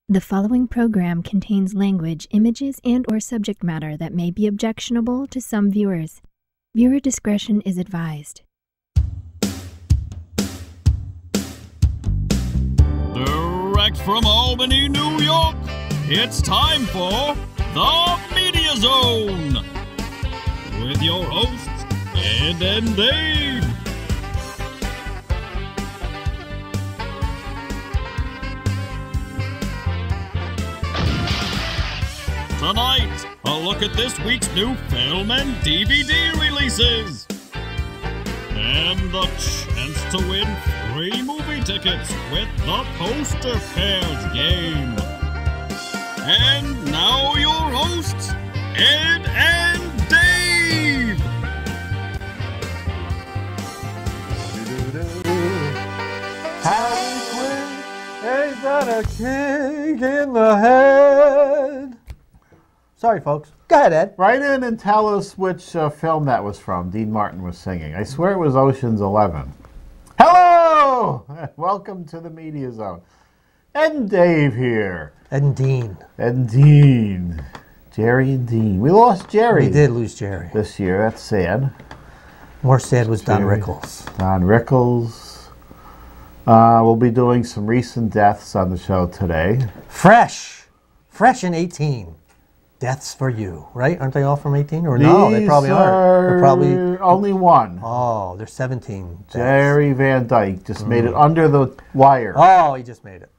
The following program contains language, images, and/or subject matter that may be objectionable to some viewers. Viewer discretion is advised. Direct from Albany, New York, it's time for The Media Zone with your hosts, Ed and Dave. Tonight, a look at this week's new film and DVD releases. And the chance to win free movie tickets with the Poster Pairs game. And now your hosts, Ed and Dave. Harley Quinn ain't got a kick in the head. Sorry, folks. Go ahead, Ed. Write in and tell us which film that was from. Dean Martin was singing. I swear it was Ocean's 11. Hello! Welcome to the Media Zone. Ed and Dave here. Ed and Dean. Ed and Dean. Jerry and Dean. We lost Jerry. We did lose Jerry. This year. That's sad. More sad was Don Jerry. Rickles. Don Rickles. We'll be doing some recent deaths on the show today. Fresh in 18. Deaths for you, right? Aren't they all from 18? Or no, they probably aren't. They're probably only one. Oh, they're 17. Deaths. Jerry Van Dyke just made it under the wire. Oh, he just made it.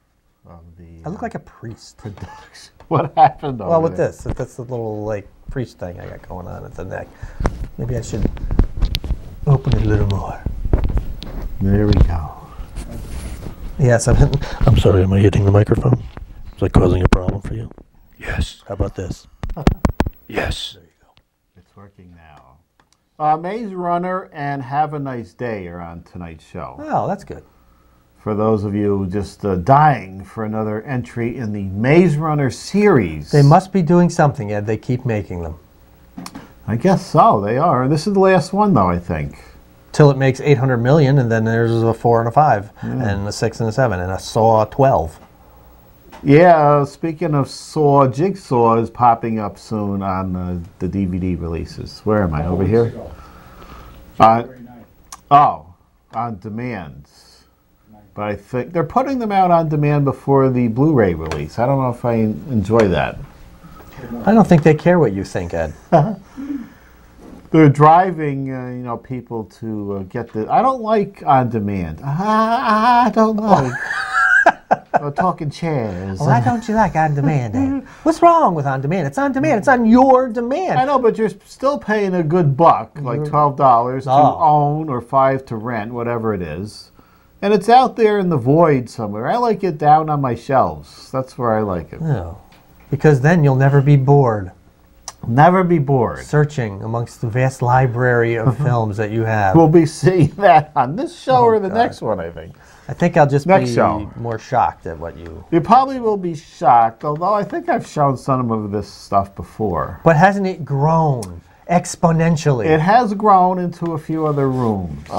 I look like a priest. Production. What happened over Well, with there? this, that's the little like priest thing I got going on at the neck. Maybe I should open it a little more. There we go. Yes, I'm sorry, am I hitting the microphone? Is that causing a problem for you? Yes. How about this? Yes. There you go. It's working now. Maze Runner and Have a Nice Day are on tonight's show. Oh, that's good. For those of you just dying for another entry in the Maze Runner series. They must be doing something, Ed. They keep making them. I guess so, they are. This is the last one, though, I think. Till it makes 800 million, and then there's a 4 and a 5, and a 6 and a 7, and a Saw 12. Yeah, speaking of Saw, Jigsaw is popping up soon on the DVD releases. Where am I? Over here? On demand. But I think they're putting them out on demand before the Blu-ray release. I don't know if I enjoy that. I don't think they care what you think, Ed. They're driving, people to get the. I don't like on demand. I don't like. Talking chairs. Why don't you like on demand, Ed? What's wrong with on demand? It's on demand. It's on your demand. I know, but you're still paying a good buck, like $12 to own or $5 to rent, whatever it is. And it's out there in the void somewhere. I like it down on my shelves. That's where I like it. No, because then you'll never be bored. Never be bored. Searching amongst the vast library of films that you have. We'll be seeing that on this show or the next one, I think. I think I'll just Next be show. more shocked at what you... You probably will be shocked, although I think I've shown some of this stuff before. But hasn't it grown exponentially? It has grown into a few other rooms.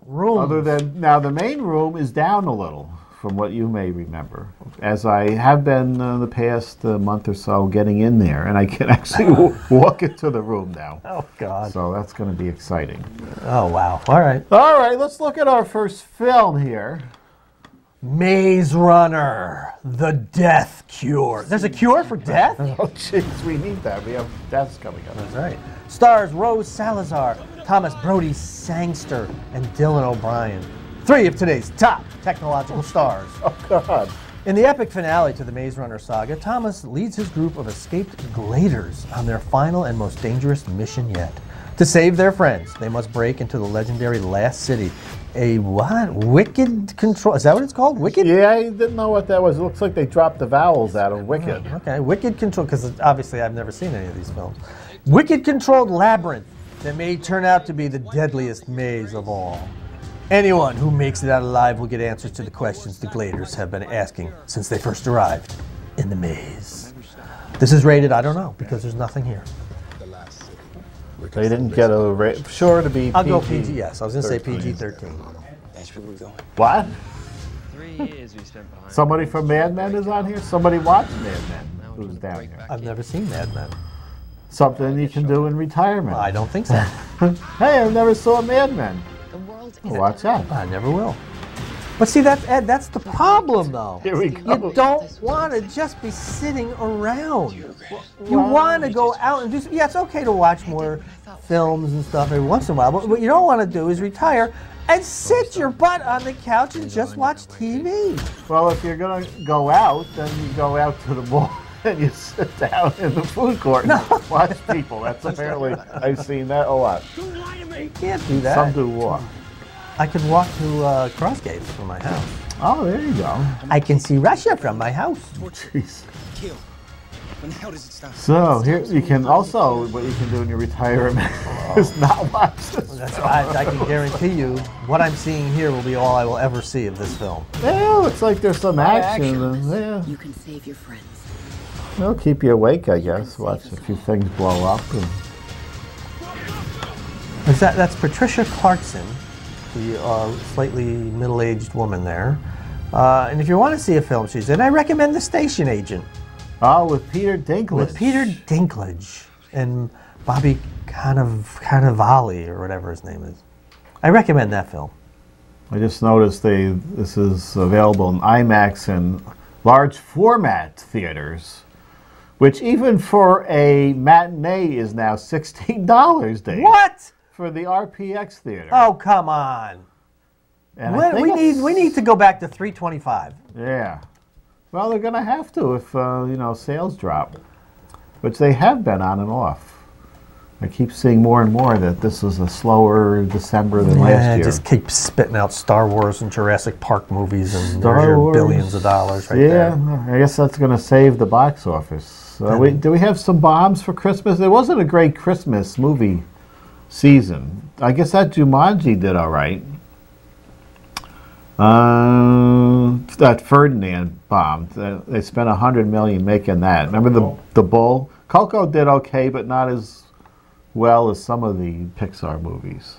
Rooms. Other than, now the main room is down a little, from what you may remember. As I have been the past month or so getting in there, and I can actually walk into the room now. Oh, God. So that's going to be exciting. Oh, wow. All right. All right, let's look at our first film here. Maze Runner, The Death Cure. There's a cure for death? Oh, jeez, we need that. We have deaths coming up. That's right. Stars Rose Salazar, Thomas Brody Sangster, and Dylan O'Brien. 3 of today's top technological stars. Oh, God. In the epic finale to the Maze Runner saga, Thomas leads his group of escaped gladers on their final and most dangerous mission yet. To save their friends, they must break into the legendary Last City. A what? Wicked Control. Is that what it's called? Wicked? Yeah, I didn't know what that was. It looks like they dropped the vowels out of Wicked. Okay, Wicked Control, because obviously I've never seen any of these films. Wicked Controlled Labyrinth that may turn out to be the deadliest maze of all. Anyone who makes it out alive will get answers to the questions the Gladers have been asking since they first arrived in the maze. This is rated, I don't know, because there's nothing here. They didn't get a sure to be I'll PG. go PG, yes. I was going to say PG-13. What? Somebody from Mad Men is on here? Somebody watched Mad Men who's down here. I've never seen Mad Men. Something you can do in retirement. I don't think so. Hey, I never saw Mad Men. Watch out. I never will. But see, Ed, that's the problem, though. Here we go. You don't want to just be sitting around. You want to go out and do. Yeah, it's okay to watch more films and stuff every once in a while, but what you don't want to do is retire and sit your butt on the couch and just watch TV. Well, if you're going to go out, then you go out to the mall and you sit down in the food court and watch people. That's apparently, I've seen that a lot. You can't do that. Some do walk. I can walk to Crossgates from my house. Oh, there you go. I can see Russia from my house. Jeez. So here you can also, what you can do in your retirement is not watch this. That's I can guarantee you, what I'm seeing here will be all I will ever see of this film. Well, it's like there's some action. And, You can save your friends. It'll keep you awake, I guess. Watch a few things blow up. And... That's Patricia Clarkson, the slightly middle-aged woman there. And if you want to see a film she's in, I recommend The Station Agent. Oh, with Peter Dinklage. With Peter Dinklage and Bobby Cannavale, or whatever his name is. I recommend that film. I just noticed this is available in IMAX and large format theaters, which even for a matinee is now $16, Dave. What? For the RPX theater. Oh, come on. And we need to go back to $3.25. Yeah. Well, they're going to have to if sales drop, which they have been on and off. I keep seeing more and more that this was a slower December than last year. Just keep spitting out Star Wars and Jurassic Park movies, and there's your billions of dollars right there. Yeah, I guess that's going to save the box office. Do we have some bombs for Christmas? It wasn't a great Christmas movie season. I guess that Jumanji did all right. That Ferdinand bombed. They spent $100 million making that. Remember the Bull? Coco did okay, but not as well as some of the Pixar movies.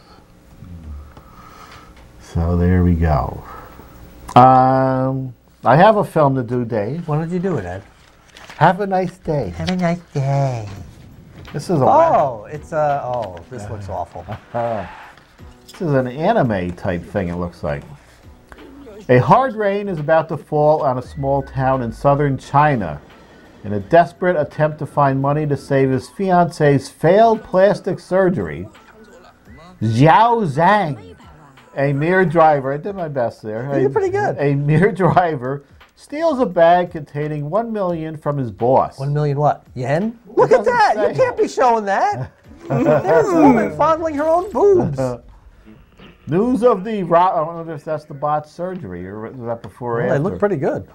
So there we go. I have a film to do, Dave. Why don't you do it, Ed? Have a nice day. Have a nice day. This is this looks awful. This is an anime type thing, it looks like. A hard rain is about to fall on a small town in southern China. In a desperate attempt to find money to save his fiance's failed plastic surgery, Xiao Qiang, a mere driver, I did my best there. You did pretty good. A mere driver steals a bag containing $1 million from his boss. 1 million what? Yen? Look at that! You can't be showing that. There's a woman fondling her own boobs. News of the I wonder if that's the botched surgery or was that before or after. They look pretty good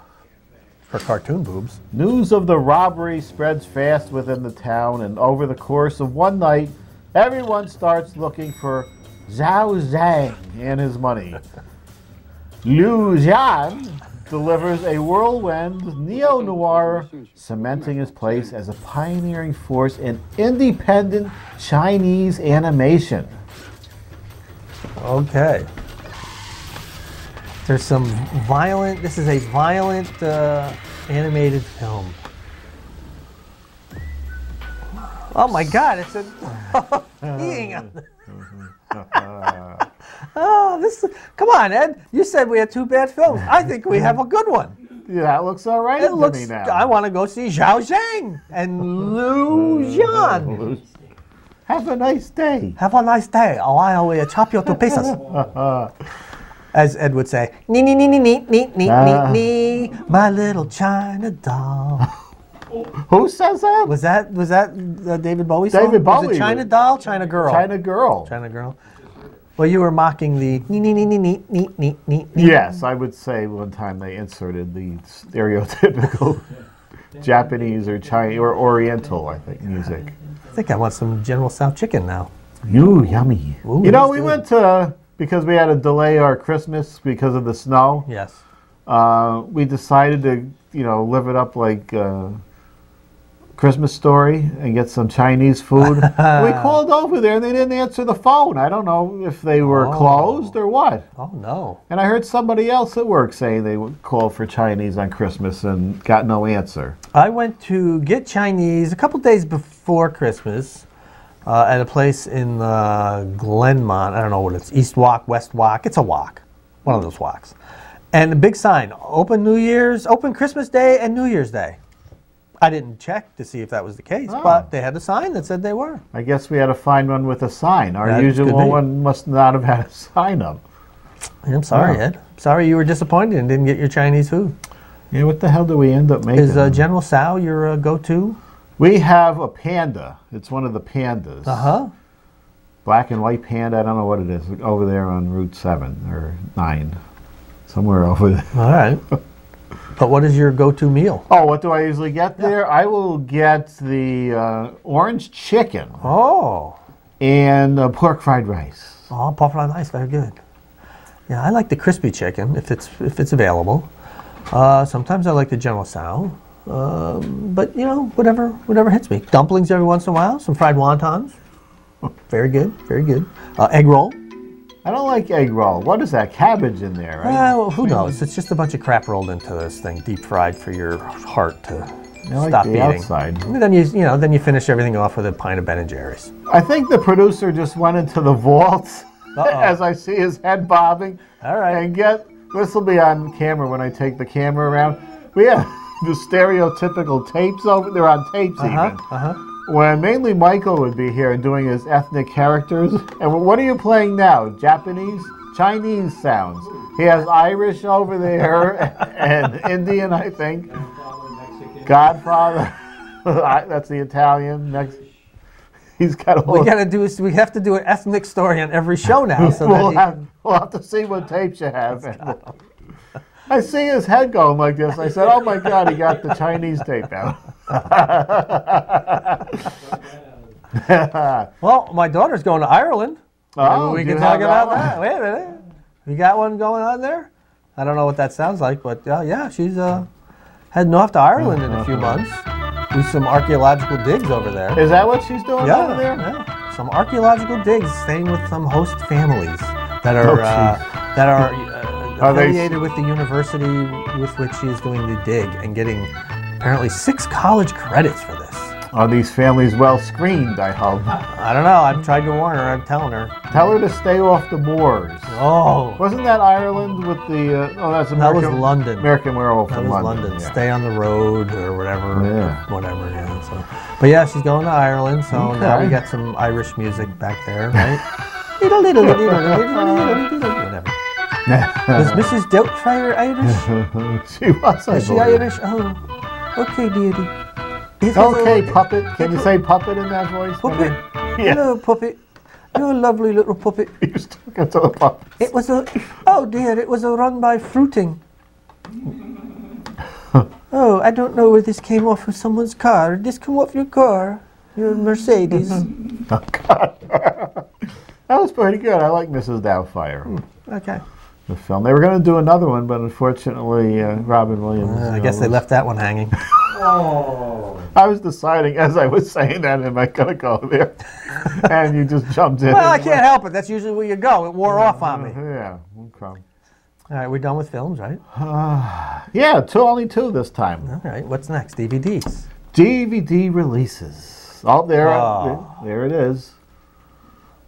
for cartoon boobs. News of the robbery spreads fast within the town, and over the course of one night, everyone starts looking for Xiao Qiang and his money. Liu Jian delivers a whirlwind neo-noir, cementing his place as a pioneering force in independent Chinese animation. Okay. There's some this is a violent animated film. Oh my God, it's a peeing on come on, Ed. You said we had two bad films. I think we have a good one. Yeah, that looks all right to me now. I want to go see Xiao Qiang and Liu Jian. Have a nice day. Have a nice day. Oh, I will chop you to pieces. As Ed would say, nee, nee, nee, nee, nee, nee, nee, nee, my little China doll. Who says that? Was that David Bowie song? David Bowie. Was it China doll, China girl? China girl. China girl. Well, you were mocking the nee, nee, nee, nee, nee, nee, nee, nee. Yes, I would say one time they inserted the stereotypical Japanese or Chinese or Oriental, I think, music. I think I want some General Tso chicken now. Ooh, yummy. Ooh, we went to, because we had to delay our Christmas because of the snow. Yes. We decided to, live it up like Christmas Story and get some Chinese food. We called over there and they didn't answer the phone. I don't know if they were closed or what. Oh, no. And I heard somebody else at work saying they would call for Chinese on Christmas and got no answer. I went to get Chinese a couple days before Christmas at a place in Glenmont. I don't know what it's, East Walk, West Walk. It's a walk, one of those walks. And a big sign, open Christmas Day and New Year's Day. I didn't check to see if that was the case, but they had a sign that said they were. I guess we had to find one with a sign. Our usual one must not have had a sign up. I'm sorry, Ed. Sorry you were disappointed and didn't get your Chinese food. Yeah, what the hell do we end up making? Is General Tso your go-to? We have a panda. It's one of the pandas. Uh-huh. Black and white panda. I don't know what it is. Over there on Route 7 or 9. Somewhere over there. All right. But what is your go-to meal? Oh, what do I usually get there? I will get the orange chicken. Oh. And pork fried rice. Oh, pork fried rice, very good. Yeah, I like the crispy chicken if it's available. Sometimes I like the General Tso. But you know, whatever hits me. Dumplings every once in a while. Some fried wontons. Very good, very good. Egg roll. I don't like egg roll. What is that? Cabbage in there, right? Well, who knows? It's just a bunch of crap rolled into this thing, deep fried for your heart to like stop the eating. Outside. And then you finish everything off with a pint of Ben & Jerry's. I think the producer just went into the vault as I see his head bobbing. All right. And this will be on camera when I take the camera around. We have the stereotypical tapes over there on tapes even. When mainly Michael would be here doing his ethnic characters. And what are you playing now? Japanese? Chinese sounds. He has Irish over there and Indian, I think. Godfather. That's the Italian. He's got all. We have to do an ethnic story on every show now. So we'll have to see what tapes you have. I see his head going like this. I said, oh my God, he got the Chinese tape out. Well, my daughter's going to Ireland. Oh, we can talk about that. Wait a minute. You got one going on there? I don't know what that sounds like, but yeah, she's heading off to Ireland in a few months. Do some archaeological digs over there. Is that what she's doing over there? Yeah, some archaeological digs, staying with some host families that are affiliated with the university with which she is doing the dig and getting apparently 6 college credits for this. Are these families well screened, I hope? I don't know. I've tried to warn her. I'm telling her. Tell her to stay off the moors. Oh. Wasn't that Ireland with the... that's American... That was London. American Werewolf in London. Yeah. Stay on the road or whatever. Yeah. Whatever, yeah. So, but yeah, she's going to Ireland, so now we got some Irish music back there, right? Whatever. Was Mrs. Doubtfire Irish? She was, Is she Irish? Oh, okay, dearie. Okay, puppet. Can you say puppet in that voice? Puppet. Hello, puppet. You're a lovely little puppet. He was talking to the puppet. It was it was a run by fruiting. Oh, I don't know where this came off of someone's car. Did this come off your car? Your Mercedes. Oh, God. That was pretty good. I like Mrs. Doubtfire. Okay. The film. They were going to do another one, but unfortunately, Robin Williams. I guess they left that one hanging. Oh. I was deciding as I was saying that, am I going to go there? And you just jumped in. Well, I can't help it. That's usually where you go. It wore off on me. Yeah. Okay. All right, we're done with films, right? Yeah, only 2 this time. All right, what's next? DVDs. DVD releases. Oh, there it is.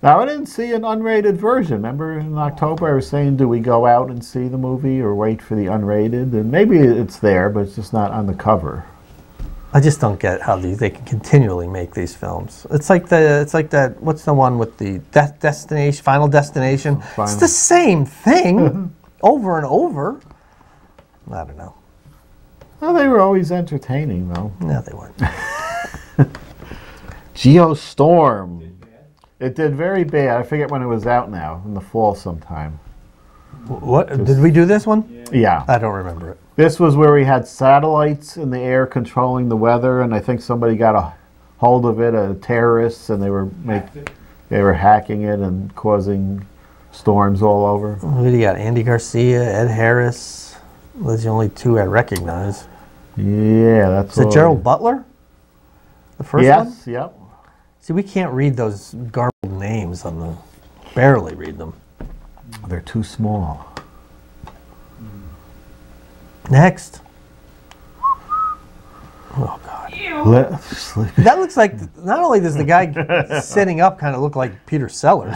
Now, I didn't see an unrated version. Remember in October I was saying, do we go out and see the movie or wait for the unrated? And maybe it's there, but it's just not on the cover. I just don't get how they can continually make these films. It's like that. What's the one with the Final Destination? It's the same thing over and over. I don't know. Well, they were always entertaining, though. No, they weren't. Geostorm. It did very bad. I forget when it was out now, in the fall sometime. What? Did we do this one? Yeah. I don't remember it. This was where we had satellites in the air controlling the weather, and I think somebody got a hold of it, terrorists, and they were hacking it and causing storms all over. Who do you got? Andy Garcia, Ed Harris. Those are the only 2 I recognize. Yeah, that's Is it Gerald Butler? The first one? Yes, yep. See, we can't read those garbled names on the... Barely read them. They're too small. Next. Oh, God. That looks like... Not only does the guy sitting up kind of look like Peter Sellers.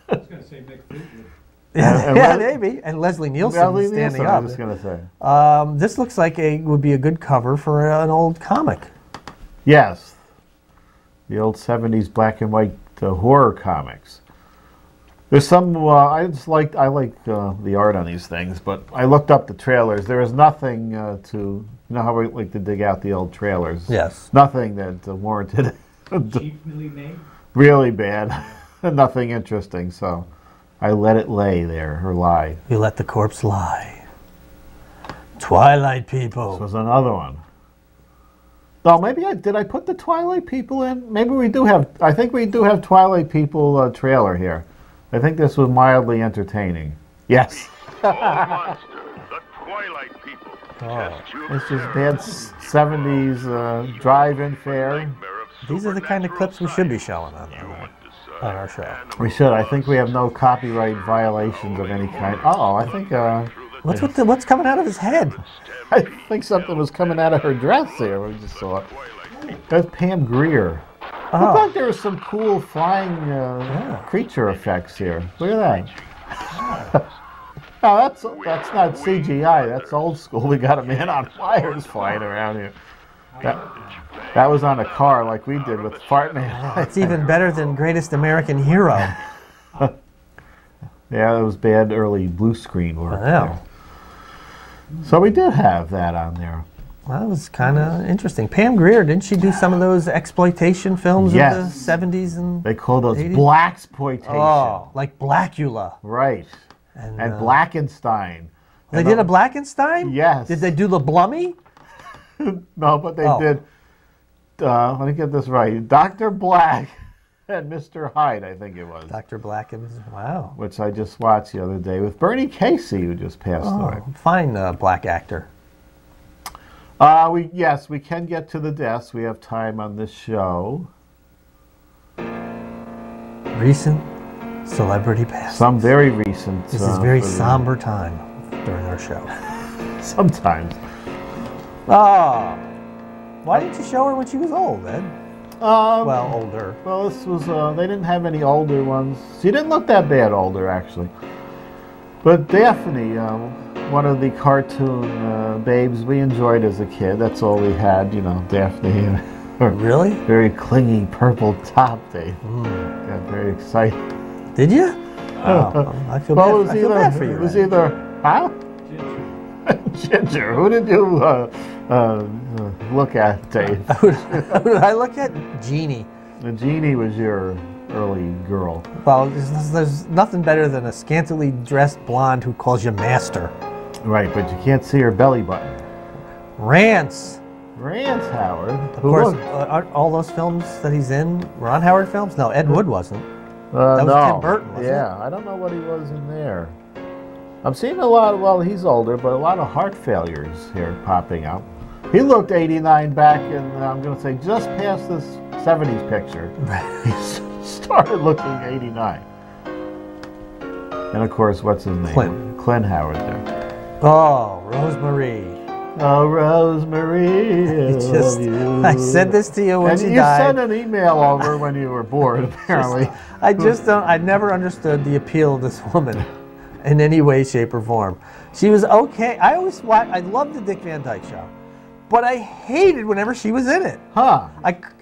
I was going to say Mick Fleetwood. Yeah, maybe. And Leslie Nielsen standing up. I was going to say. This looks like would be a good cover for an old comic. Yes. The old 70s black and white horror comics. There's some, I like the art on these things, but I looked up the trailers. There is nothing to, you know how we like to dig out the old trailers? Yes. Nothing that warranted Cheaply made? really bad. Nothing interesting, so I let it lay there, or lie. You let the corpse lie. Twilight People. This was another one. No, maybe did I put the Twilight People in? Maybe we do have, I think we do have Twilight People trailer here. I think this was mildly entertaining. Yes. All monsters, the Twilight People. It's just bad 70s drive-in fare. These are the kind of clips we should be showing on our show. We should. I think we have no copyright violations of any kind. Oh, I think... what's coming out of his head? I think something was coming out of her dress here. We just saw it. That's Pam Grier. I thought there was some cool flying creature effects here. Look at that. No, that's not CGI. That's old school. We got a man on wires flying around here. That was on a car like we did with Fartman. It's even better than Greatest American Hero. Yeah, it was bad early blue screen work. Wow. So we did have that on there. Well, that was kind of interesting. Pam Grier, didn't she do some of those exploitation films of the 70s and they call those 80s? blaxploitation. Oh, like Blackula. Right. And Blackenstein. They did a Blackenstein? Yes. Did they do the Blummy? No, but they did. Let me get this right. Dr. Black and Mr. Hyde, I think it was. Dr. Black and wow. Which I just watched the other day with Bernie Casey, who just passed away. Fine black actor. We can get to the deaths. We have time on this show. Recent celebrity passing. Some very recent. This is very somber time during our show. Sometimes. Why didn't you show her when she was old, Ed? Well, older. Well, this was, they didn't have any older ones. She didn't look that bad older, actually. But Daphne, one of the cartoon babes we enjoyed as a kid. That's all we had, you know, Daphne. Really? Very clingy purple top, Dave. Got very excited. Did you? Oh, I feel bad for you. It was either, huh? Ginger. Who did you look at, Dave? Who did I look at? Jeannie. And Jeannie was your early girl. Well, there's nothing better than a scantily dressed blonde who calls you master. Right, but you can't see her belly button. Rance Howard. Of course, aren't all those films that he's in were on Howard Films? No, Ed Wood wasn't. That was Tim Burton, wasn't it? I don't know what he was in there. I'm seeing a lot, well, he's older, but a lot of heart failures here popping up. He looked 89 back in, I'm going to say, just past this 70s picture. He started looking 89. And, of course, what's his name? Clint Howard there. Oh, Rosemary. Oh, Rosemary. I said this to you when she died. And you sent an email over when you were bored, apparently. I never understood the appeal of this woman in any way, shape, or form. She was okay. I loved the Dick Van Dyke Show, but I hated whenever she was in it.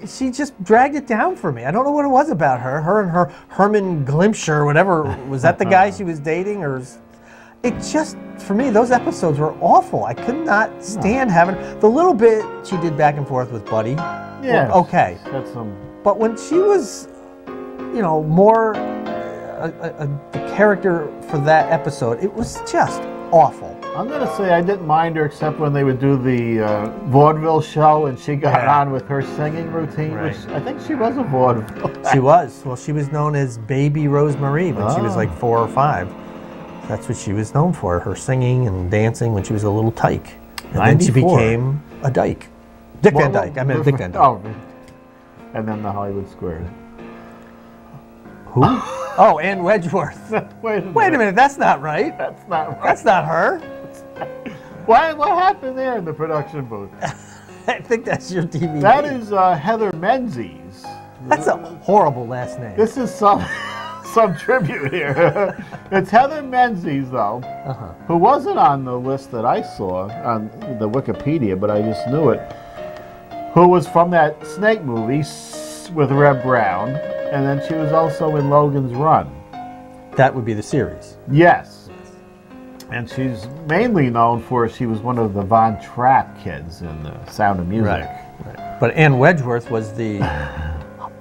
She just dragged it down for me. I don't know what it was about her. Her and her Herman Glimpscher, whatever. Was that the guy she was dating? Or it just, for me, those episodes were awful. I could not stand having the little bit she did back and forth with Buddy. Yeah. Okay. But when she was, you know, more the character for that episode, it was just awful. I'm going to say I didn't mind her except when they would do the vaudeville show and she got on with her singing routine, which I think she was a vaudeville. She was. Well, she was known as Baby Rosemary when she was like 4 or 5. That's what she was known for, her singing and dancing when she was a little tyke. And then she became a dyke. Dick Van Dyke. I meant Dick Van Dyke. and then the Hollywood Squares. Who? Oh, Ann Wedgeworth. Wait a minute, that's not right. That's not right. That's not her. What happened there in the production booth? I think that's your DVD. That is Heather Menzies. That's a horrible last name. This is some tribute here. It's Heather Menzies, though, who wasn't on the list that I saw on the Wikipedia, but I just knew it, who was from that Snake movie with Reb Brown, and then she was also in Logan's Run. That would be the series. Yes. And she's mainly known for she was one of the Von Trapp kids in The Sound of Music. Right. But Ann Wedgeworth was the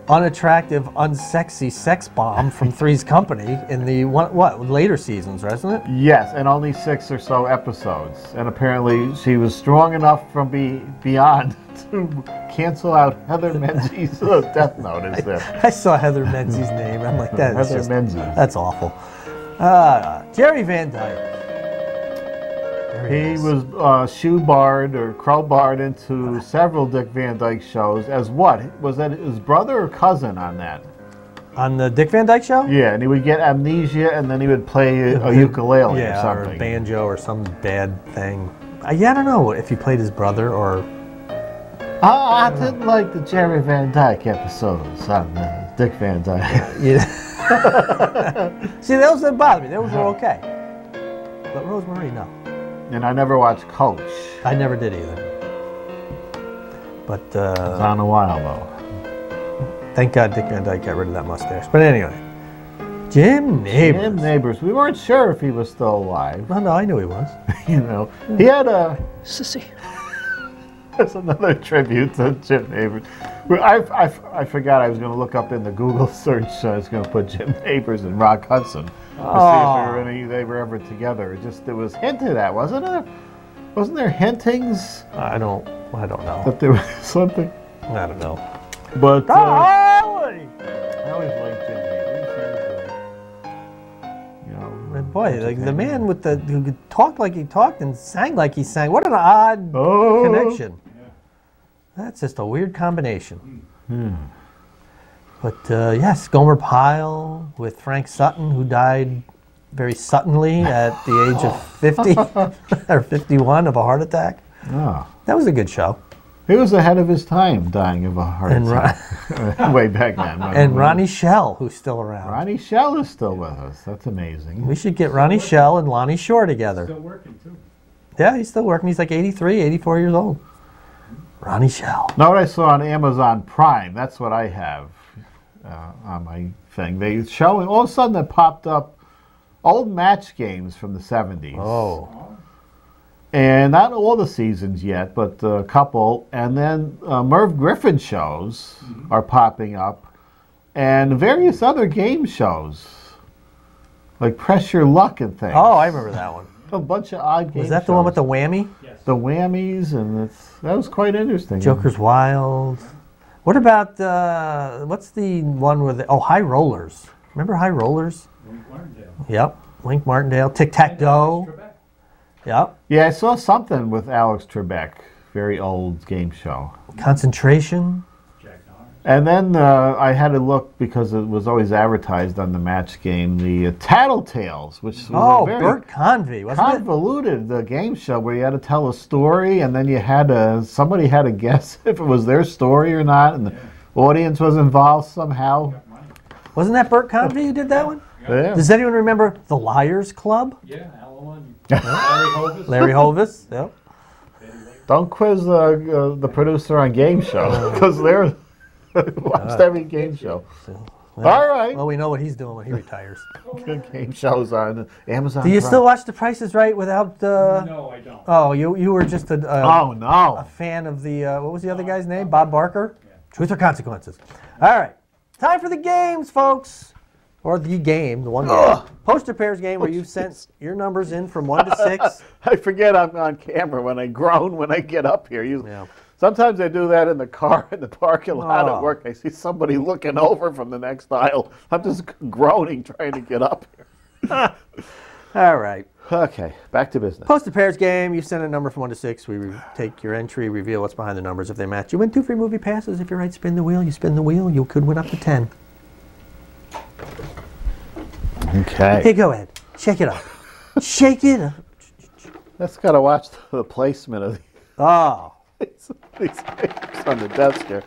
unattractive, unsexy sex bomb from Three's Company in the later seasons, wasn't it? Yes, and only 6 or so episodes. And apparently she was strong enough from beyond to cancel out Heather Menzies' death notice there. I saw Heather Menzies' name. I'm like, Heather Menzies. That's awful. Jerry Van Dyke. He was shoe-barred or crow-barred into several Dick Van Dyke shows as what? Was that his brother or cousin on that? On the Dick Van Dyke Show? Yeah, and he would get amnesia and then he would play a ukulele or something. Or a banjo or some bad thing. I don't know if he played his brother or... I didn't like the Jerry Van Dyke episodes on Dick Van Dyke. Yeah. See, those didn't bother me. Those were okay. But Rosemary, no. And I never watched Coach. I never did either. But It's on a while though. Thank God Dick Van Dyke got rid of that mustache. But anyway, Jim Neighbors. Jim Neighbors. We weren't sure if he was still alive. No, I knew he was. You know, he had a sissy. That's another tribute to Jim Neighbors. I forgot I was going to look up in the Google search. So I was going to put Jim Neighbors and Rock Hudson to see if they were ever together. It was hinted at, wasn't it? Wasn't there hintings? I don't know. That there was something. I don't know. But I always liked Jim Neighbors. Boy, like the man with who could talk like he talked and sang like he sang. What an odd connection. That's just a weird combination. But yes, Gomer Pyle with Frank Sutton, who died very suddenly at the age of 50 or 51 of a heart attack. Oh. That was a good show. He was ahead of his time, dying of a heart attack. Way back then. And Ronnie Shell, who's still around. Ronnie Shell is still with us. That's amazing. We should get Ronnie Shell and Lonnie Shore together. Still working too. Yeah, he's still working. He's like 83, 84 years old. Ronnie Shell. Now what I saw on Amazon Prime, that's what I have on my thing. They showing, all of a sudden it popped up old match games from the 70s. Oh. And not all the seasons yet, but a couple. And then Merv Griffin shows are popping up. And various other game shows. Like Press Your Luck and things. Oh, I remember that one. A bunch of odd games. Was that the one with the whammy? Yes. The whammies, and that was quite interesting. Joker's Wild. What about, what's the one with High Rollers. Remember High Rollers? Wink Martindale. Yep. Wink Martindale. Tic-Tac-Toe. Yep. Yeah, I saw something with Alex Trebek. Very old game show. Concentration. Jack Norris. And then I had to look, because it was always advertised on the match game, the Tattletales, which was a very Bert Convy, wasn't it? convoluted game show where you had to tell a story, and then you had somebody had to guess if it was their story or not, and the audience was involved somehow. Wasn't that Bert Convy who did that one? Yeah. Does anyone remember The Liars Club? Yeah, Alan. Larry Hovis. Larry Hovis, yep. Don't quiz the producer on game show, because they're watched every game show. All right. Well, we know what he's doing when he retires. Game shows on Amazon. Do you Prime. still watch The Price is Right without... No, I don't. Oh, you were just a no. fan of the... what was the other guy's name? Bob Barker? Yeah. Truth or Consequences. All right. Time for the games, folks. Or the game, the one game. Poster pairs game where you've sent your numbers in from 1 to 6. I forget I'm on camera when I groan when I get up here. Yeah. Sometimes I do that in the car in the parking lot at work. I see somebody looking over from the next aisle. I'm just groaning trying to get up here. All right. Okay, back to business. Post a pairs game. You send a number from 1 to 6. We take your entry, reveal what's behind the numbers. If they match, you win 2 free movie passes. If you're right, spin the wheel. You spin the wheel. You could win up to 10. Okay. Here, go ahead. Shake it up. Shake it up. Let's gotta watch the placement of Oh. these papers on the desk here.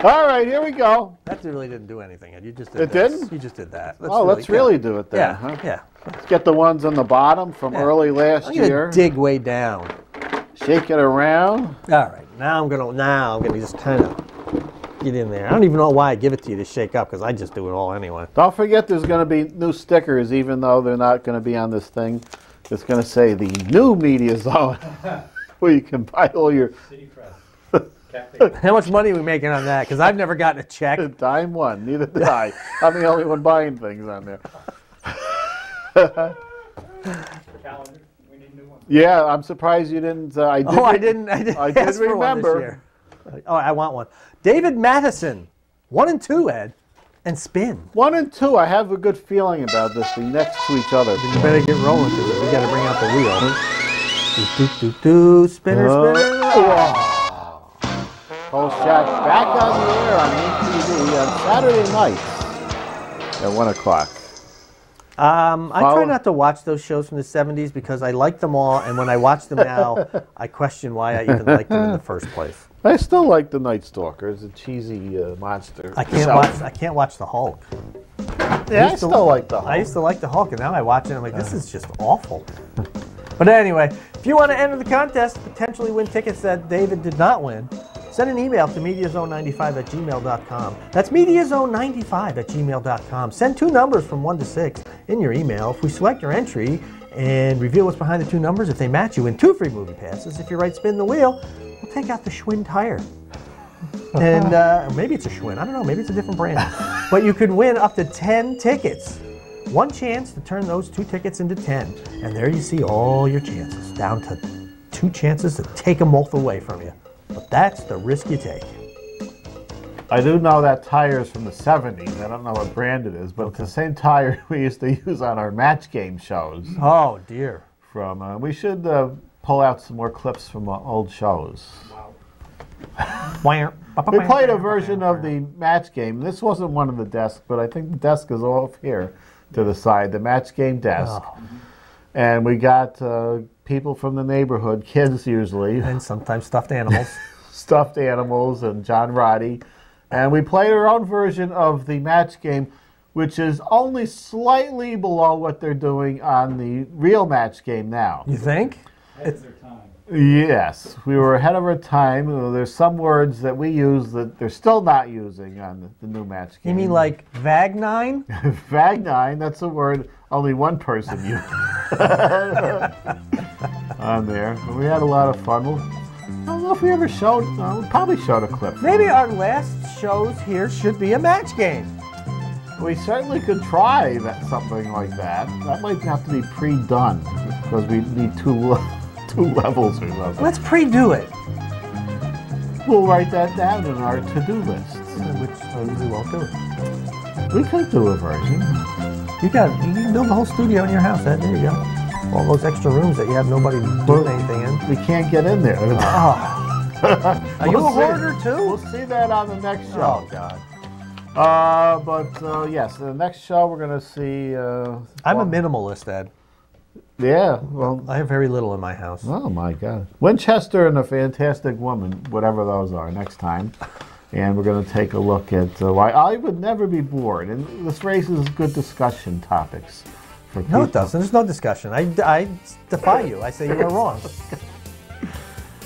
All right, here we go. That really didn't do anything. You just did It this. didn't? You just did that. Let's really do it then, Yeah, huh? yeah. Let's get the ones on the bottom from early last I'm gonna year. dig way down. Shake it around. All right, now I'm gonna just kind of get in there. I don't even know why I give it to you to shake up, because I just do it all anyway. Don't forget there's going to be new stickers, even though they're not going to be on this thing. It's going to say the new media zone, where you can buy all your... City Press. How much money are we making on that? Because I've never gotten a check. Dime one, neither did I. I'm the only one buying things on there. Calendar. We need new ones. Yeah, I'm surprised you didn't... I did ask for one this remember. year. Oh, I want one. David Matheson, 1 and 2, Ed, and spin. 1 and 2, I have a good feeling about this being next to each other. You better get rolling to it. We got to bring out the wheel. Spinner, spinner. Whole Shack back on the air on MTV on Saturday nights at 1 o'clock. I try not to watch those shows from the 70s because I like them all, and when I watch them now, I question why I even liked them in the first place. I still like the Night Stalker. It's a cheesy monster. I can't watch the Hulk. Yeah, I still like the Hulk. I used to like the Hulk, and now I watch it and I'm like, this is just awful. But anyway, if you want to enter the contest, potentially win tickets that David did not win, send an email to mediazone95@gmail.com. That's mediazone95@gmail.com. Send 2 numbers from 1 to 6 in your email. If we select your entry and reveal what's behind the 2 numbers, if they match, you win 2 free movie passes. If you're right, spin the wheel. We'll take out the Schwinn tire. And or maybe it's a Schwinn. I don't know. Maybe it's a different brand. But you could win up to 10 tickets. One chance to turn those 2 tickets into 10. And there you see all your chances. Down to 2 chances to take them both away from you. But that's the risk you take. I do know that tire is from the 70s. I don't know what brand it is, but it's the same tire we used to use on our match game shows. Oh, dear. We should pull out some more clips from old shows. We We played a version of the match game. This wasn't one of the desks, but I think the desk is off here to the side, the match game desk. Oh. And we got people from the neighborhood, kids usually, And sometimes stuffed animals. stuffed animals, and John Roddy. And we played our own version of the match game, which is only slightly below what they're doing on the real match game now. You think? Ahead of their time. Yes, we were ahead of our time. There's some words that we use that they're still not using on the new match game. You mean like Vagnine? Vagnine, that's a word only one person used on there. But we had a lot of fun. I don't know if we ever showed, we probably showed a clip. Maybe our last shows here should be a match game. We certainly could try something like that. That might have to be pre-done because we need two levels or something. Let's pre-do it. We'll write that down in our to-do list. Which we won't do it. We could do a version. You can build the whole studio in your house, Ed. There you go. All those extra rooms that you have nobody doing anything in. We can't get in there. Oh. Are you a hoarder too? We'll see that on the next show. Oh, God. Yes, the next show we're going to see... I'm a minimalist, Ed. Yeah, well... I have very little in my house. Oh, my God. Winchester and a Fantastic Woman, whatever those are, next time. And we're going to take a look at why I would never be bored. And this raises good discussion topics for people. No, it doesn't. There's no discussion. I defy you. I say you are wrong.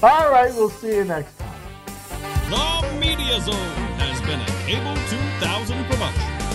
All right, we'll see you next time. The Media Zone has been a Cable 2000 production.